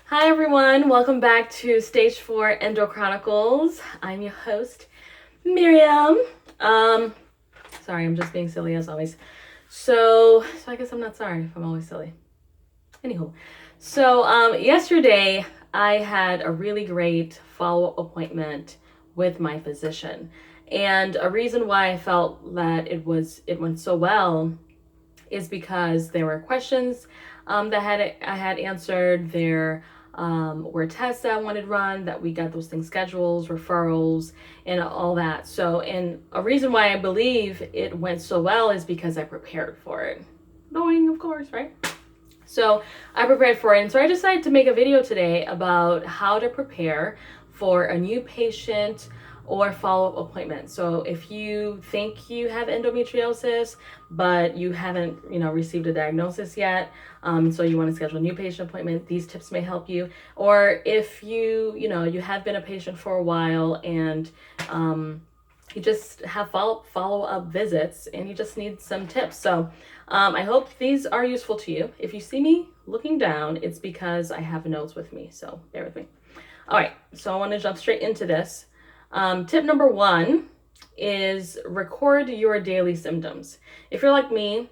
Hi everyone, welcome back to Stage 4 Endo Chronicles. I'm your host, Miriam. Sorry, I'm just being silly as always. So I guess I'm not sorry if I'm always silly. Anywho, yesterday I had a really great follow-up appointment with my physician. And a reason why I felt that it went so well is because there were questions that I had answered. There were tests that I wanted run, that we got those things scheduled, referrals, and all that. So, and a reason why I believe it went so well is because I prepared for it. Knowing, of course, right? So I prepared for it. And so I decided to make a video today about how to prepare for a new patient or follow-up appointment. So if you think you have endometriosis, but you haven't, received a diagnosis yet, so you want to schedule a new patient appointment, these tips may help you. Or if you have been a patient for a while and you just have follow-up visits and you just need some tips. So I hope these are useful to you. If you see me looking down, it's because I have notes with me, so bear with me. All right, so I want to jump straight into this. Tip number 1 is record your daily symptoms. If you're like me,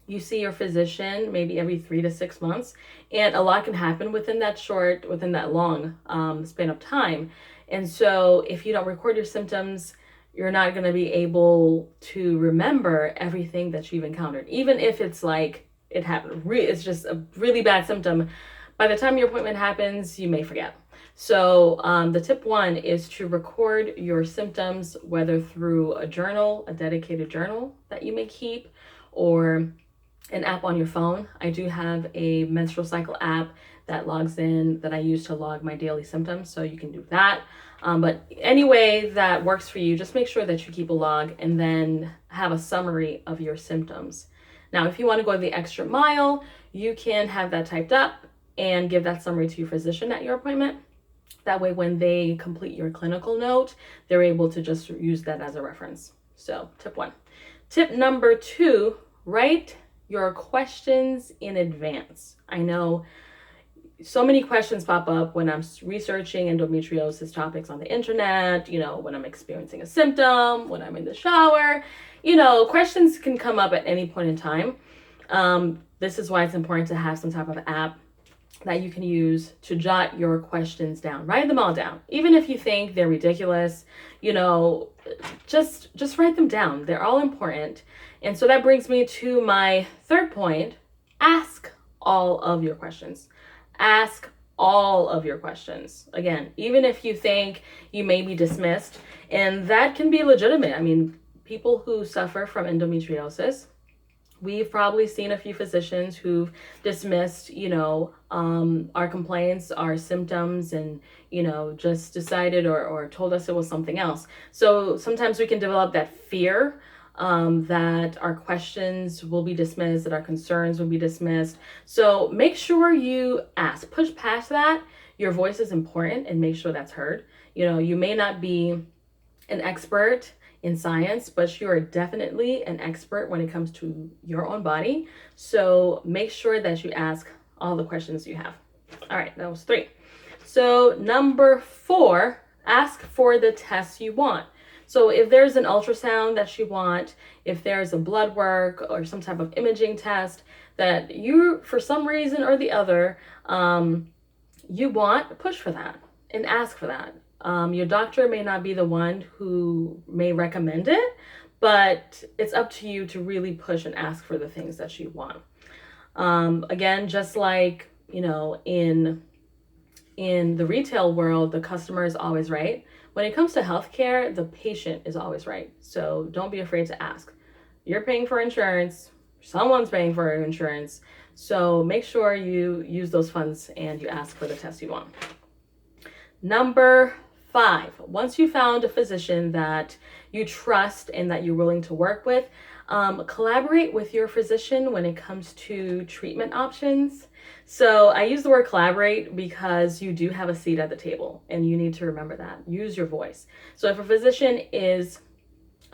you see your physician maybe every 3 to 6 months, and a lot can happen within that long span of time. And so if you don't record your symptoms, you're not going to be able to remember everything that you've encountered. Even if it's like it happened, it's just a really bad symptom. By the time your appointment happens, you may forget. So the tip 1 is to record your symptoms, whether through a journal, a dedicated journal that you may keep, or an app on your phone. I do have a menstrual cycle app that logs in, that I use to log my daily symptoms, so you can do that. But any way that works for you, just make sure that you keep a log and then have a summary of your symptoms. Now, if you want to go the extra mile, you can have that typed up and give that summary to your physician at your appointment. That way, when they complete your clinical note, they're able to just use that as a reference. So, tip 1. Tip number 2, write your questions in advance. I know so many questions pop up when I'm researching endometriosis topics on the internet, when I'm experiencing a symptom, when I'm in the shower, questions can come up at any point in time. This is why it's important to have some type of app that you can use to jot your questions down. Write them all down. Even if you think they're ridiculous, just write them down. They're all important. And so that brings me to my third point. Ask all of your questions. Ask all of your questions. Again, even if you think you may be dismissed, and that can be legitimate. I mean, people who suffer from endometriosis, we've probably seen a few physicians who've dismissed, our complaints, our symptoms, and, just decided or told us it was something else. So sometimes we can develop that fear that our questions will be dismissed, that our concerns will be dismissed. So make sure you ask. Push past that. Your voice is important, and make sure that's heard. You may not be an expert in science, but you are definitely an expert when it comes to your own body. So make sure that you ask all the questions you have. All right, that was 3. So number 4, ask for the tests you want. So if there's an ultrasound that you want, if there's a blood work or some type of imaging test that you, for some reason or the other, you want, push for that and ask for that. Your doctor may not be the one who may recommend it, but it's up to you to really push and ask for the things that you want. Again, just like, in the retail world, the customer is always right. When it comes to healthcare, the patient is always right. So don't be afraid to ask. You're paying for insurance. Someone's paying for insurance. So make sure you use those funds and you ask for the test you want. Number 5, once you found a physician that you trust and that you're willing to work with, collaborate with your physician when it comes to treatment options. So I use the word collaborate because you do have a seat at the table, and you need to remember that. Use your voice. So if a physician is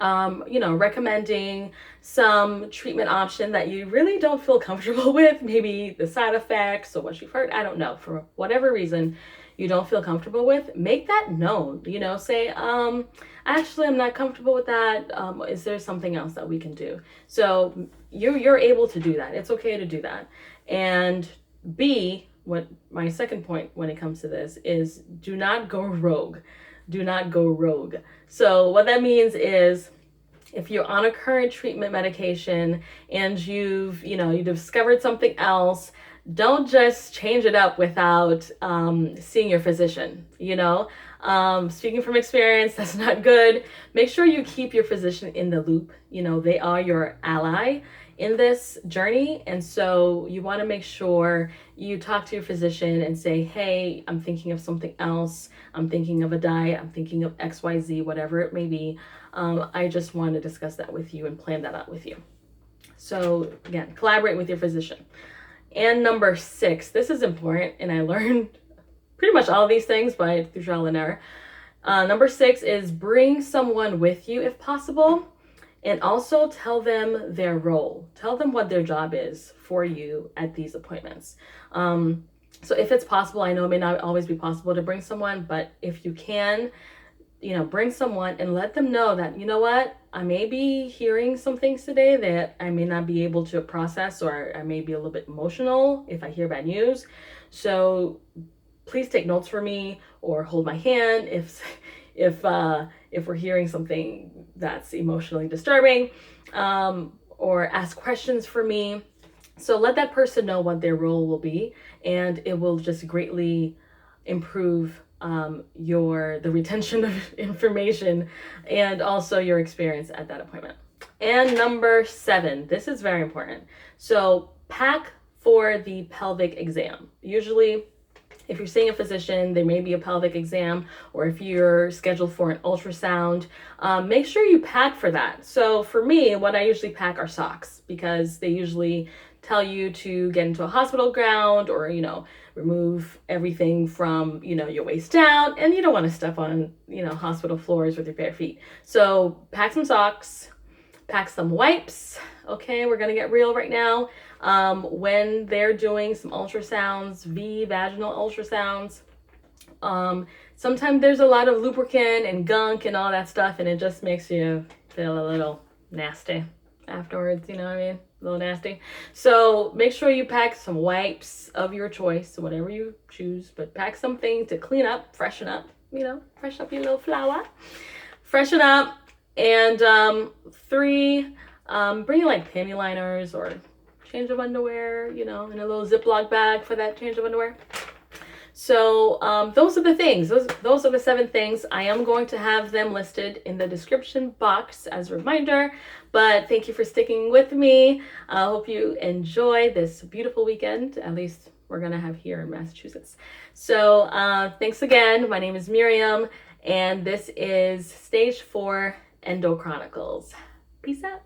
recommending some treatment option that you really don't feel comfortable with, maybe the side effects or what you've heard, I don't know, for whatever reason you don't feel comfortable with, make that known. Say, actually, I'm not comfortable with that. Is there something else that we can do? So you're able to do that. It's okay to do that. And B, what my second point when it comes to this is, do not go rogue. Do not go rogue. So what that means is, if you're on a current treatment medication and you've discovered something else, don't just change it up without seeing your physician. Speaking from experience, that's not good. Make sure you keep your physician in the loop. They are your ally in this journey. And so you want to make sure you talk to your physician and say, hey, I'm thinking of something else. I'm thinking of a diet. I'm thinking of XYZ, whatever it may be. I just want to discuss that with you and plan that out with you. So again, collaborate with your physician. And number 6, this is important, and I learned pretty much all of these things through trial and error. Number 6 is bring someone with you if possible, and also tell them their role. Tell them what their job is for you at these appointments. So if it's possible, I know it may not always be possible to bring someone, but if you can, bring someone and let them know that, what, I may be hearing some things today that I may not be able to process, or I may be a little bit emotional if I hear bad news. So please take notes for me, or hold my hand if we're hearing something that's emotionally disturbing, or ask questions for me. So let that person know what their role will be, and it will just greatly improve the retention of information and also your experience at that appointment. And number 7, this is very important. So pack for the pelvic exam. Usually, if you're seeing a physician, there may be a pelvic exam, or if you're scheduled for an ultrasound, make sure you pack for that. So for me, what I usually pack are socks, because they usually tell you to get into a hospital gown, or, remove everything from, your waist down, and you don't want to step on, hospital floors with your bare feet. So pack some socks, pack some wipes. Okay, we're going to get real right now. When they're doing some ultrasounds, vaginal ultrasounds, sometimes there's a lot of lubricant and gunk and all that stuff, and it just makes you feel a little nasty afterwards, you know what I mean? A little nasty. So make sure you pack some wipes of your choice, whatever you choose, but pack something to clean up, freshen up, freshen up your little flower. Freshen up. And 3, bring like panty liners or change of underwear, in a little Ziploc bag for that change of underwear. So those are the things. Those are the 7 things. I am going to have them listed in the description box as a reminder. But thank you for sticking with me. I hope you enjoy this beautiful weekend. At least we're going to have here in Massachusetts. So thanks again. My name is Miriam, and this is Stage 4 Endo Chronicles. Peace out.